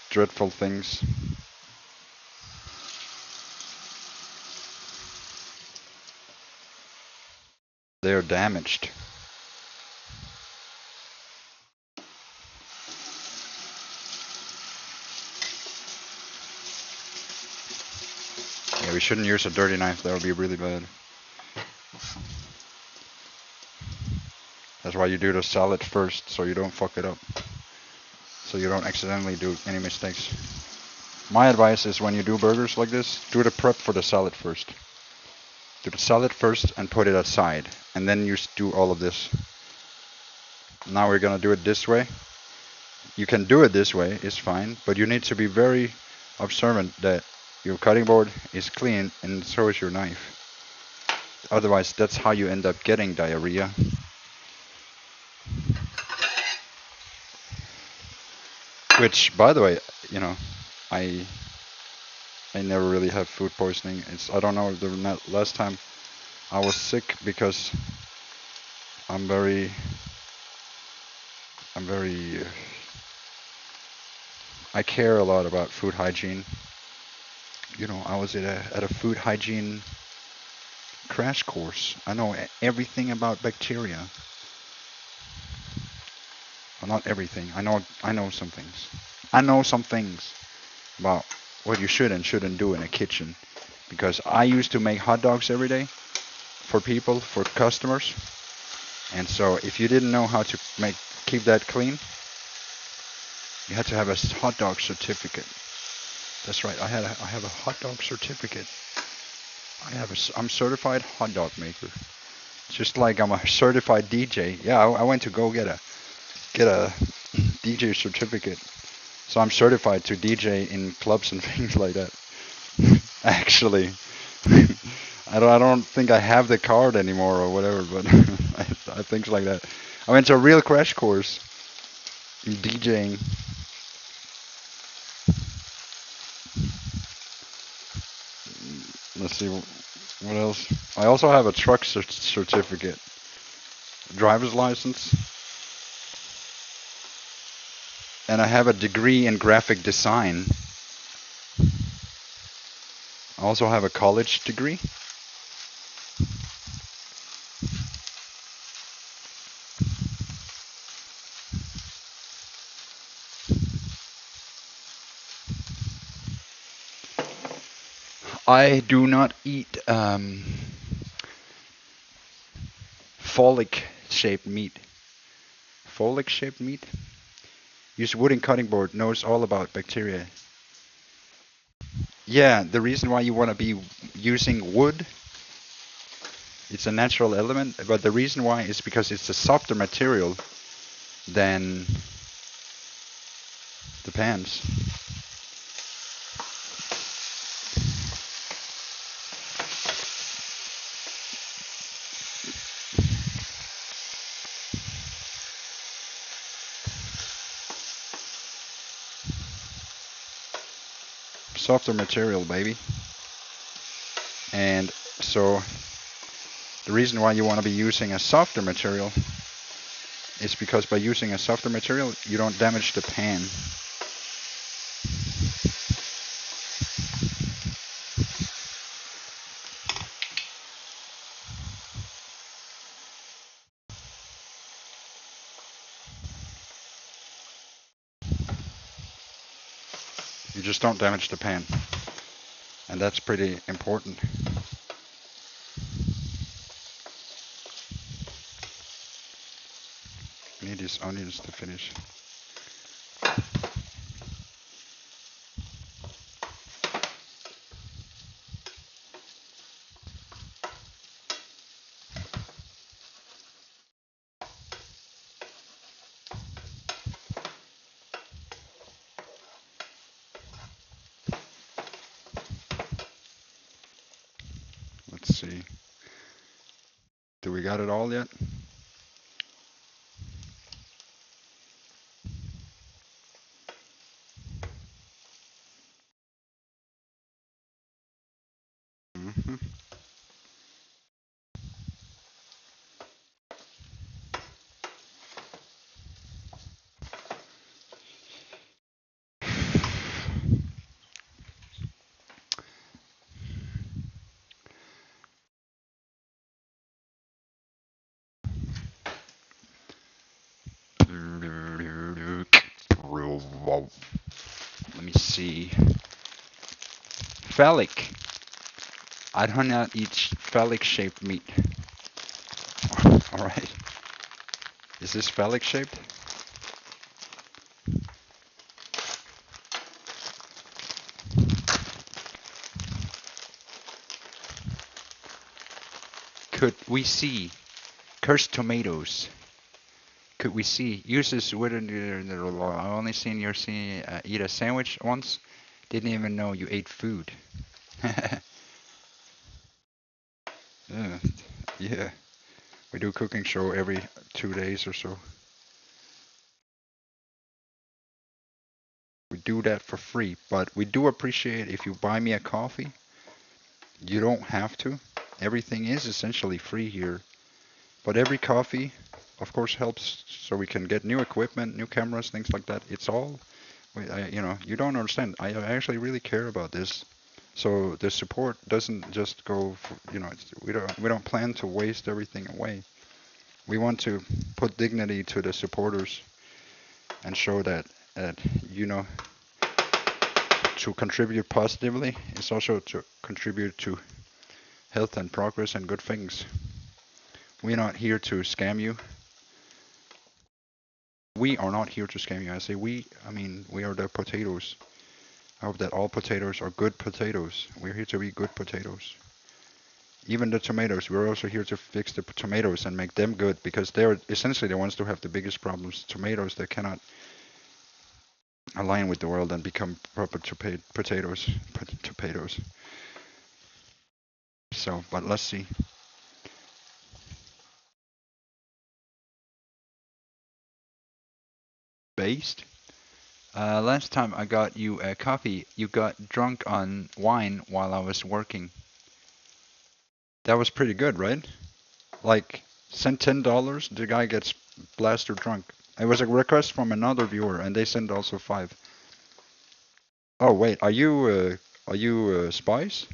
dreadful things. They are damaged. Yeah, we shouldn't use a dirty knife. That would be really bad. That's why you do the salad first, so you don't fuck it up. So you don't accidentally do any mistakes. My advice is when you do burgers like this, do the prep for the salad first. Do the salad first and put it aside. And then you do all of this. Now we're gonna do it this way. You can do it this way, it's fine, but you need to be very observant that your cutting board is clean and so is your knife. Otherwise, that's how you end up getting diarrhea. Which, by the way, you know, I never really have food poisoning. I don't know the last time I was sick because I'm very I care a lot about food hygiene. You know, I was at a food hygiene crash course. I know everything about bacteria. Well, not everything. I know some things. I know some things about what you should and shouldn't do in a kitchen. Because I used to make hot dogs every day for people, for customers. And so if you didn't know how to keep that clean, you had to have a hot dog certificate. That's right. I have a hot dog certificate. I'm certified hot dog maker. Just like I'm a certified DJ. Yeah, I went to go get a DJ certificate. So I'm certified to DJ in clubs and things like that. Actually, I don't think I have the card anymore or whatever, but I things like that. I went to a real crash course in DJing. Let's see what else. I also have a truck certificate, driver's license, and I have a degree in graphic design. I also have a college degree. I do not eat folic shaped meat. Folic shaped meat? Use wooden cutting board, knows all about bacteria. Yeah, the reason why you want to be using wood, it's a natural element, but the reason why is because it's a softer material than the pans. Softer material, baby. And so the reason why you want to be using a softer material is because by using a softer material, you don't damage the pan. You just don't damage the pan. And that's pretty important. Need these onions to finish. Let's see. Do we got it all yet? Mm-hmm. Whoa. Let me see. Phallic. I do not eat phallic shaped meat. Alright. Is this phallic shaped? Could we see cursed tomatoes? Could we see uses wouldn't I only seen you eat a sandwich once? Didn't even know you ate food. Yeah, yeah. We do cooking show every 2 days or so. We do that for free, but we do appreciate if you buy me a coffee. You don't have to. Everything is essentially free here. But every coffee, of course, helps so we can get new equipment, new cameras, things like that. It's all, you don't understand. I actually really care about this. So the support doesn't just go for, we don't plan to waste everything away. We want to put dignity to the supporters and show that you know to contribute positively is also to contribute to health and progress and good things. We're not here to scam you. We are not here to scam you. I say we, I mean, we are the potatoes. I hope that all potatoes are good potatoes. We're here to be good potatoes. Even the tomatoes, we're also here to fix the tomatoes and make them good because they're essentially the ones who have the biggest problems. Tomatoes that cannot align with the world and become proper potatoes. Potatoes. So, but let's see. Based. Last time I got you a coffee, you got drunk on wine while I was working. That was pretty good, right? Like, send $10, the guy gets blasted drunk. It was a request from another viewer, and they sent also 5. Oh wait, are you Spice?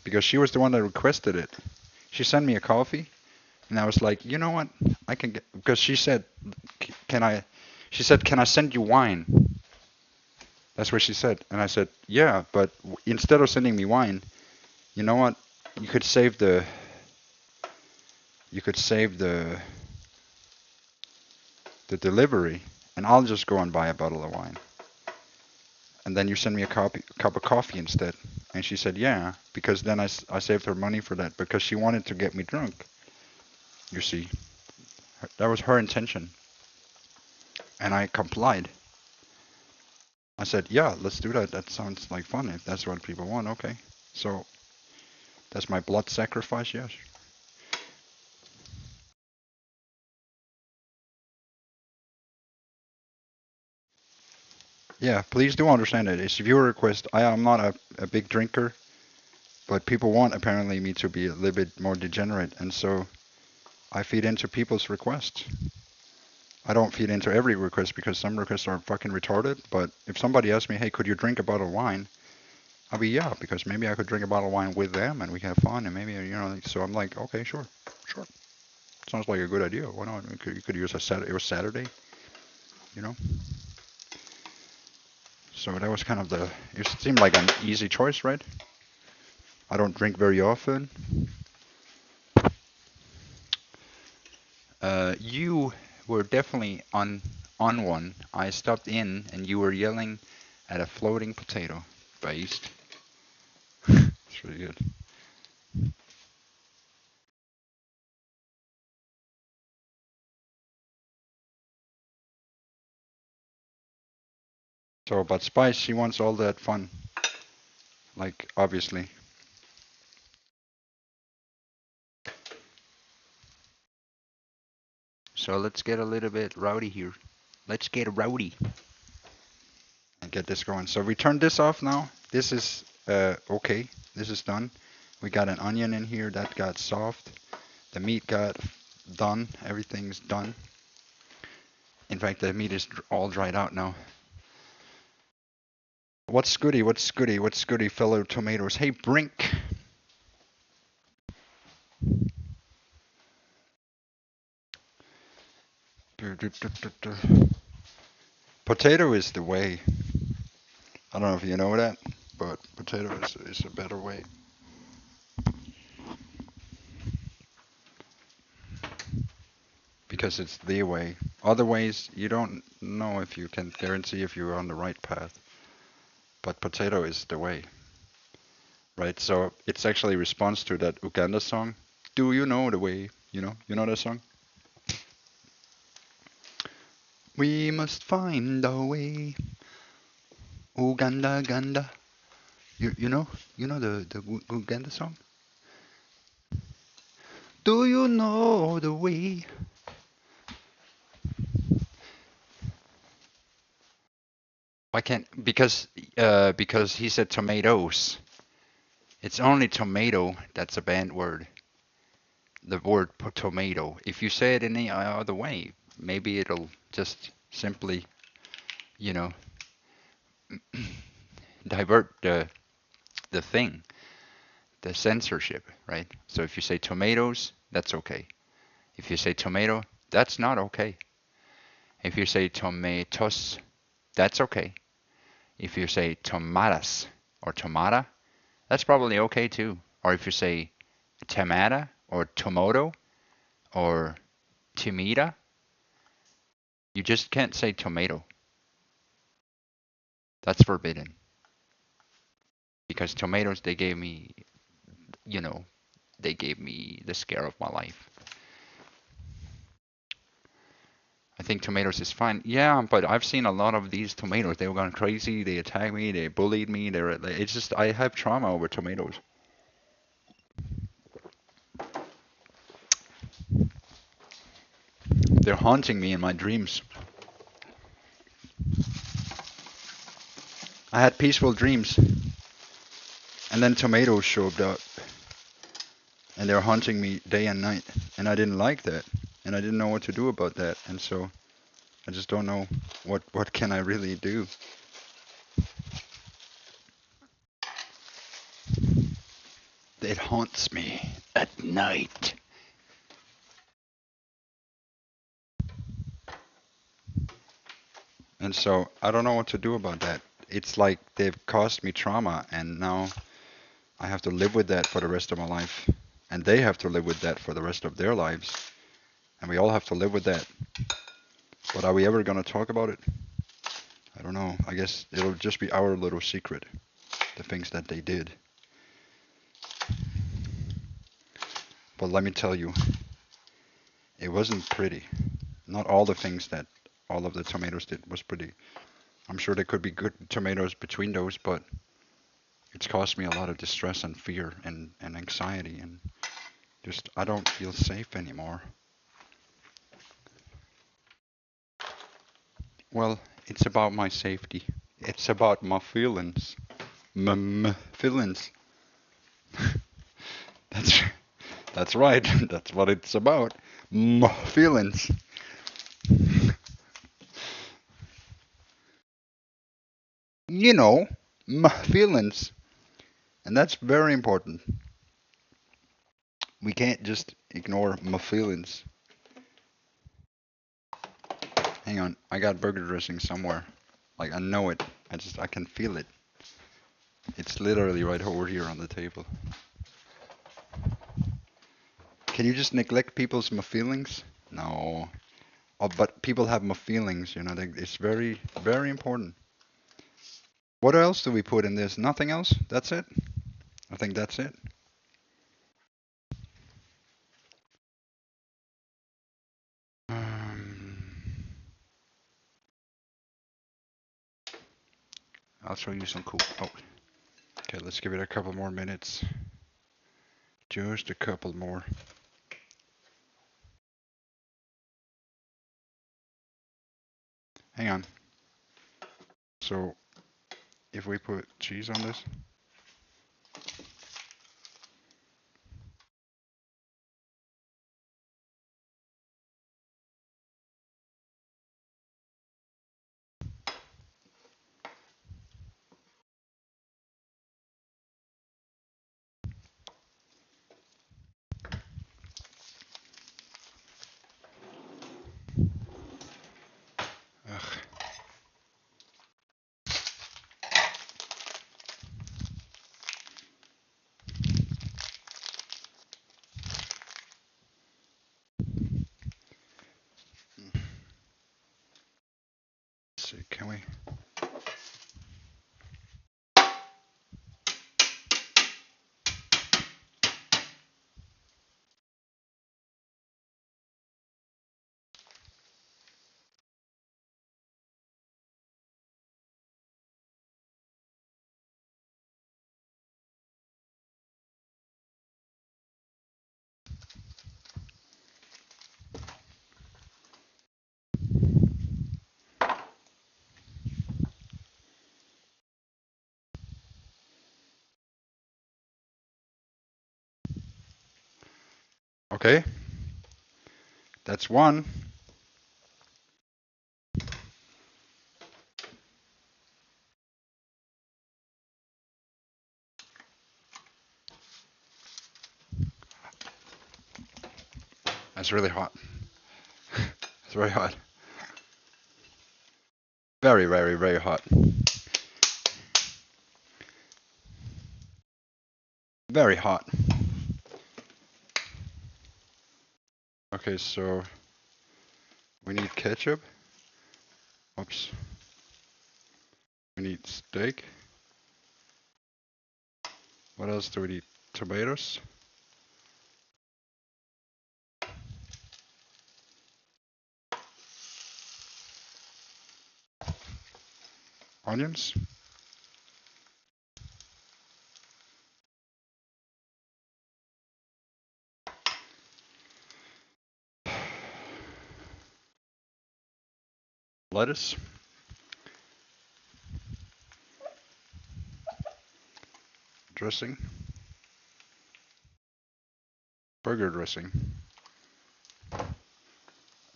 Because she was the one that requested it. She sent me a coffee, and I was like, you know what? I can get because she said, can I? She said, can I send you wine? That's what she said, and I said, yeah, but instead of sending me wine, you know what? You could save the. You could save the delivery, and I'll just go and buy a bottle of wine. And then you send me a cup of coffee instead. And she said, yeah, because then I saved her money for that because she wanted to get me drunk. You see, that was her intention. And I complied. I said, yeah, let's do that. That sounds like fun. If that's what people want, okay. So that's my blood sacrifice, yes. Yeah, please do understand it. It's a viewer request. I am not a big drinker, but people want apparently me to be a little bit more degenerate. And so I feed into people's requests. I don't feed into every request because some requests are fucking retarded. But if somebody asks me, hey, could you drink a bottle of wine? I'll be, yeah, because maybe I could drink a bottle of wine with them and we can have fun and maybe, so I'm like, okay, sure, sure. Sounds like a good idea. Why not? You could use a Saturday, it was Saturday, you know? So that was kind of it seemed like an easy choice, right? I don't drink very often. You were definitely on one. I stopped in and you were yelling at a floating potato. Based. It's really good. So, but Spice, she wants all that fun. Like, obviously. So let's get a little bit rowdy here. Let's get rowdy and get this going. So we turned this off now. This is okay. This is done. We got an onion in here that got soft. The meat got done. Everything's done. In fact, the meat is all dried out now. What's goody? What's goody? What's goody, fellow tomatoes? Hey, Brink. Potato is the way. I don't know if you know that, but potato is a better way. Because it's the way. Other ways, you don't know if you can guarantee if you're on the right path. But potato is the way, right? So it's actually a response to that Uganda song. Do you know the way? You know that song? We must find our way, Uganda, Ganda. You know the Uganda song? Do you know the way? Why can't? Because he said tomatoes. It's only tomato that's a banned word. The word tomato. If you say it any other way, maybe it'll just simply, you know, divert the thing, the censorship, right? So if you say tomatoes, that's okay. If you say tomato, that's not okay. If you say tomatos, that's okay. If you say tomatas or tomata, that's probably okay too. Or if you say tomata or tomato or timida, you just can't say tomato. That's forbidden. Because tomatoes, they gave me, you know, they gave me the scare of my life. I think tomatoes is fine. Yeah, but I've seen a lot of these tomatoes. They were going crazy. They attacked me. They bullied me. It's just I have trauma over tomatoes. They're haunting me in my dreams. I had peaceful dreams, and then tomatoes showed up, and they're haunting me day and night, and I didn't like that, and I didn't know what to do about that, and so I just don't know what can I really do. It haunts me at night. And so I don't know what to do about that. It's like they've caused me trauma, and now I have to live with that for the rest of my life. And they have to live with that for the rest of their lives. And we all have to live with that. But are we ever going to talk about it? I don't know. I guess it'll just be our little secret, the things that they did. But let me tell you, it wasn't pretty. Not all the things that all of the tomatoes did was pretty. I'm sure there could be good tomatoes between those, but it's caused me a lot of distress and fear and anxiety, and just I don't feel safe anymore. Well, it's about my safety. It's about my feelings. Feelings. That's that's right. That's what it's about. Feelings. You know, feelings. And that's very important. We can't just ignore my feelings. Hang on, I got burger dressing somewhere. Like I know it. I can feel it. It's literally right over here on the table. Can you just neglect people's feelings? No. Oh, but people have feelings, it's very, very important. What else do we put in this? Nothing else? That's it? I think that's it. Um, I'll show you some cool. Oh, okay, let's give it a couple more minutes. Just a couple more. Hang on. So, if we put cheese on this, ugh. see, can we? Okay, that's one. That's really hot. It's very hot. Very, very, very hot. Very hot. Okay, so we need ketchup. Oops. We need steak. What else do we need? Tomatoes. Onions. Lettuce. Dressing. Burger dressing.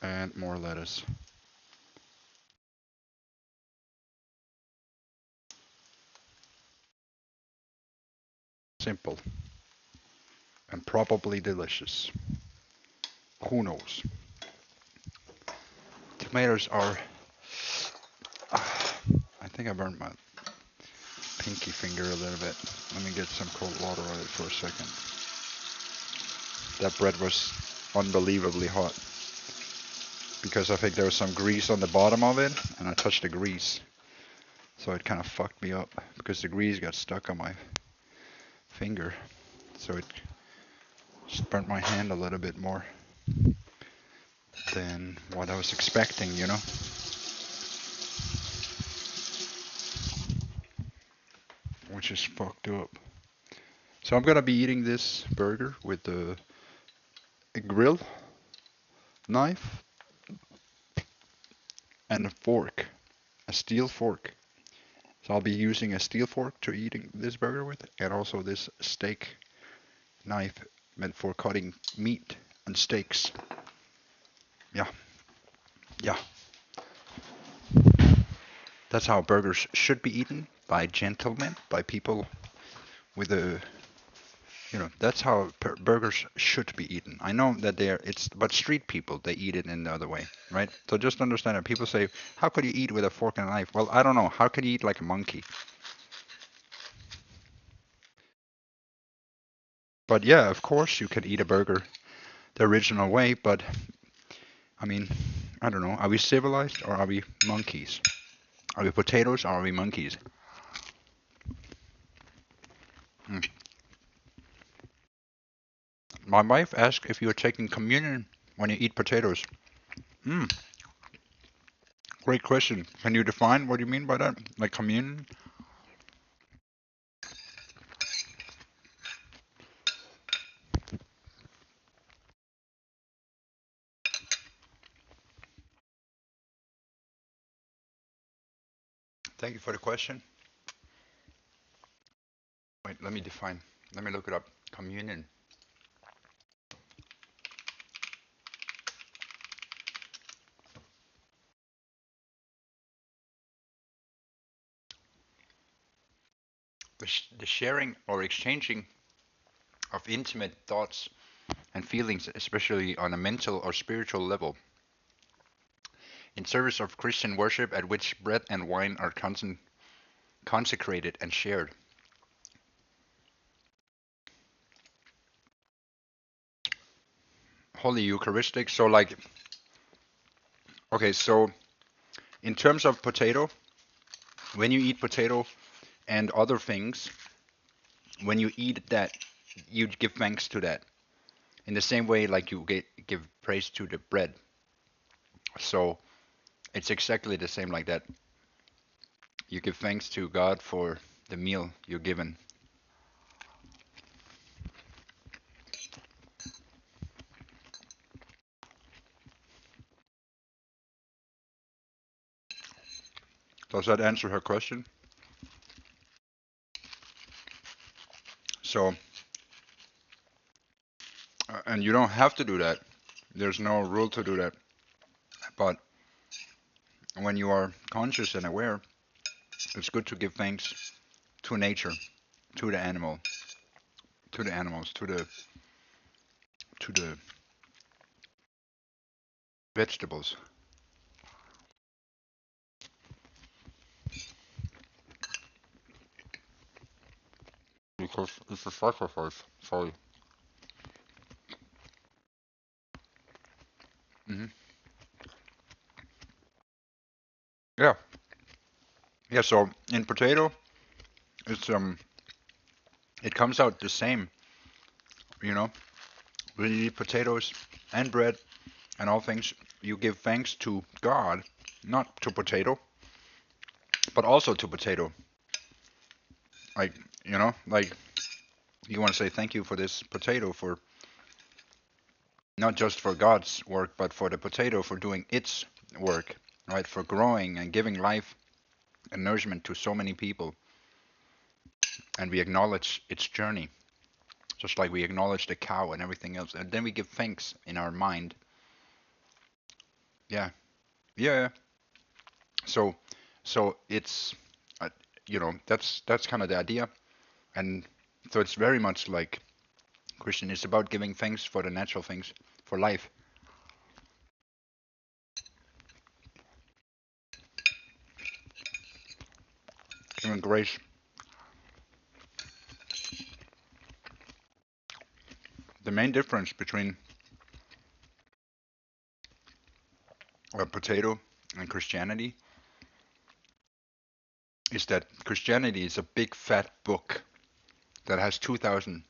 And more lettuce. Simple. And probably delicious. Who knows? Tomatoes are... I think I burned my pinky finger a little bit. Let me get some cold water on it for a second. That bread was unbelievably hot. Because I think there was some grease on the bottom of it, and I touched the grease. So it kind of fucked me up, because the grease got stuck on my finger. So it just burnt my hand a little bit more than what I was expecting, you know? Which is fucked up. So I'm gonna be eating this burger with a grill knife and a fork, a steel fork. So I'll be using a steel fork to eating this burger with, and also this steak knife meant for cutting meat and steaks. Yeah, yeah. That's how burgers should be eaten, by gentlemen, by people with a, you know, that's how burgers should be eaten. I know that but street people, they eat it in the other way, right? So just understand that people say, how could you eat with a fork and a knife? Well, I don't know. How could you eat like a monkey? But yeah, of course you can eat a burger the original way, but I mean, I don't know. Are we civilized or are we monkeys? Are we potatoes or are we monkeys? Hmm. My wife asked if you are taking communion when you eat potatoes. Hmm. Great question. Can you define what you mean by that? Like communion? Thank you for the question. Wait, let me define. Let me look it up. Communion. The sharing or exchanging of intimate thoughts and feelings, especially on a mental or spiritual level, in service of Christian worship at which bread and wine are consecrated and shared. Holy Eucharistic. So like, okay, so In terms of potato, when you eat potato and other things, when you eat that, you give thanks to that. In the same way, like you give praise to the bread. So it's exactly the same like that. You give thanks to God for the meal you're given. Does that answer her question? So, and you don't have to do that. There's no rule to do that. But when you are conscious and aware, it's good to give thanks to nature, to the animal, to the animals, to the vegetables. Because it's a sacrifice. Sorry. Hmm. Yeah. Yeah. So in potato, it's it comes out the same. You know, when you eat potatoes and bread and all things, you give thanks to God, not to potato, but also to potato. Like, like you want to say thank you for this potato, for not just for God's work, but for the potato for doing its work, right? For growing and giving life and nourishment to so many people. And we acknowledge its journey, just like we acknowledge the cow and everything else. And then we give thanks in our mind. Yeah, yeah. Yeah. So, so it's, uh, that's kind of the idea. And so it's very much like Christian. It's about giving thanks for the natural things, for life, giving grace. The main difference between a potato and Christianity is that Christianity is a big fat book that has 2,000.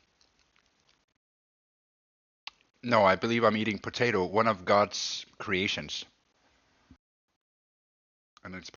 No, I believe I'm eating potato, one of God's creations. And it's